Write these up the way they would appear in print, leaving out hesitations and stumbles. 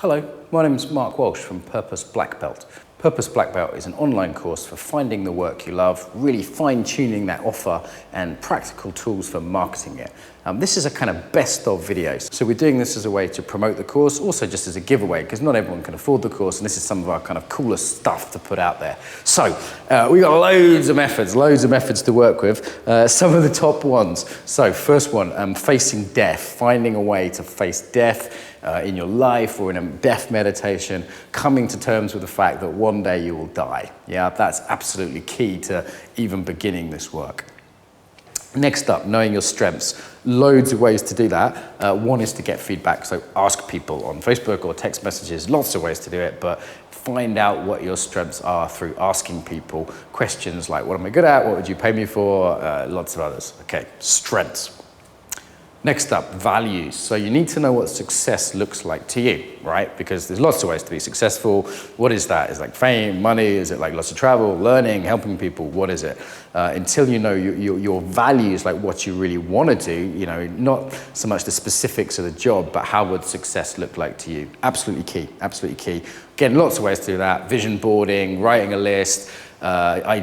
Hello, my name is Mark Walsh from Purpose Black Belt. Purpose Black Belt is an online course for finding the work you love, really fine-tuning that offer and practical tools for marketing it. This is a kind of best of videos. So we're doing this as a way to promote the course, also just as a giveaway, because not everyone can afford the course, and this is some of our kind of coolest stuff to put out there. So we've got loads of methods to work with. Some of the top ones. So first one, facing death, finding a way to face death in your life or in a death meditation, coming to terms with the fact that one day you will die. Yeah, that's absolutely key to even beginning this work. Next up, knowing your strengths. Loads of ways to do that. One is to get feedback, so ask people on Facebook or text messages, lots of ways to do it, but find out what your strengths are through asking people questions like, what am I good at? What would you pay me for? Lots of others. Okay, strengths. Next up, values. So you need to know what success looks like to you, right? Because there's lots of ways to be successful. What is that? Is it like fame, money? Is it like lots of travel, learning, helping people? What is it? Until you know your values, like what you really want to do, you know, not so much the specifics of the job, but how would success look like to you? Absolutely key, absolutely key. Again, lots of ways to do that. Vision boarding, writing a list,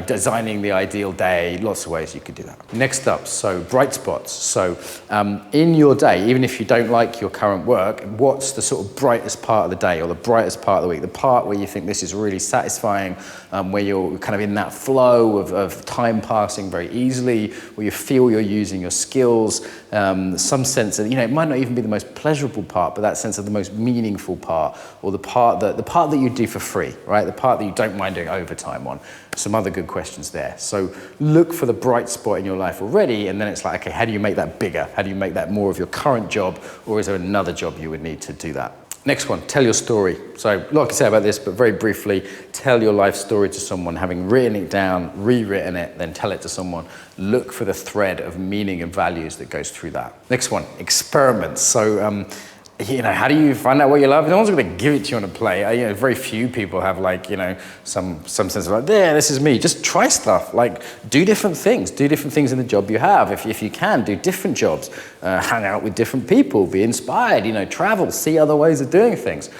designing the ideal day, lots of ways you could do that. Next up, so bright spots. So in your day, even if you don't like your current work, what's the sort of brightest part of the day or the brightest part of the week, the part where you think this is really satisfying, where you're kind of in that flow of time passing very easily, where you feel you're using your skills, some sense of, you know, it might not even be the most pleasurable part, but that sense of the most meaningful part, or the part that you do for free, right? The part that you don't mind doing overtime on. Some other good questions there. So look for the bright spot in your life already, and then it's like, okay, how do you make that bigger? How do you make that more of your current job, or is there another job you would need to do that? Next one, tell your story. So a lot to say about this, but very briefly, tell your life story to someone, having written it down, rewritten it, then tell it to someone. Look for the thread of meaning and values that goes through that. Next one, experiments. So, you know, how do you find out what you love? No one's going to give it to you on a plate. You know, very few people have, like, you know, some sense of like, there, this is me. Just try stuff. Like, do different things. Do different things in the job you have. If you can, do different jobs. Hang out with different people. Be inspired. You know, travel. See other ways of doing things.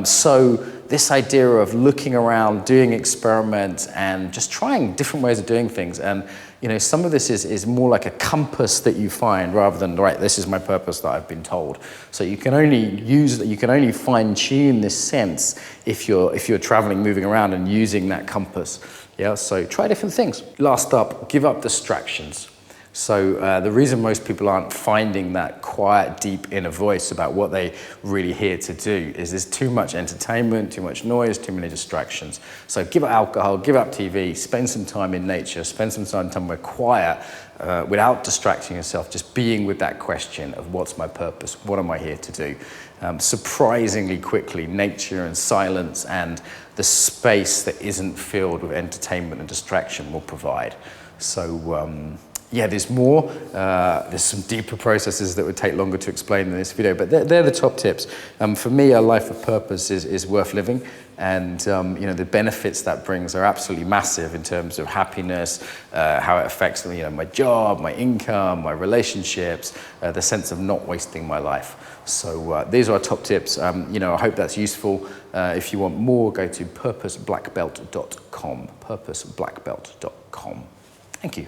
So this idea of looking around, doing experiments, and just trying different ways of doing things. And, you know, some of this is more like a compass that you find rather than, right, this is my purpose that I've been told. So you can only fine tune this sense if you're traveling, moving around and using that compass. Yeah, so try different things. Last up, give up distractions. So the reason most people aren't finding that quiet, deep inner voice about what they really here to do is there's too much entertainment, too much noise, too many distractions. So give up alcohol, give up TV, spend some time in nature, spend some time somewhere quiet without distracting yourself, just being with that question of what's my purpose, what am I here to do? Surprisingly quickly, nature and silence and the space that isn't filled with entertainment and distraction will provide. So, yeah, there's more. There's some deeper processes that would take longer to explain in this video, but they're the top tips. For me, a life of purpose is worth living, and you know, the benefits that brings are absolutely massive in terms of happiness, how it affects, you know, my job, my income, my relationships, the sense of not wasting my life. So these are our top tips. You know, I hope that's useful. If you want more, go to purposeblackbelt.com. Purposeblackbelt.com. Thank you.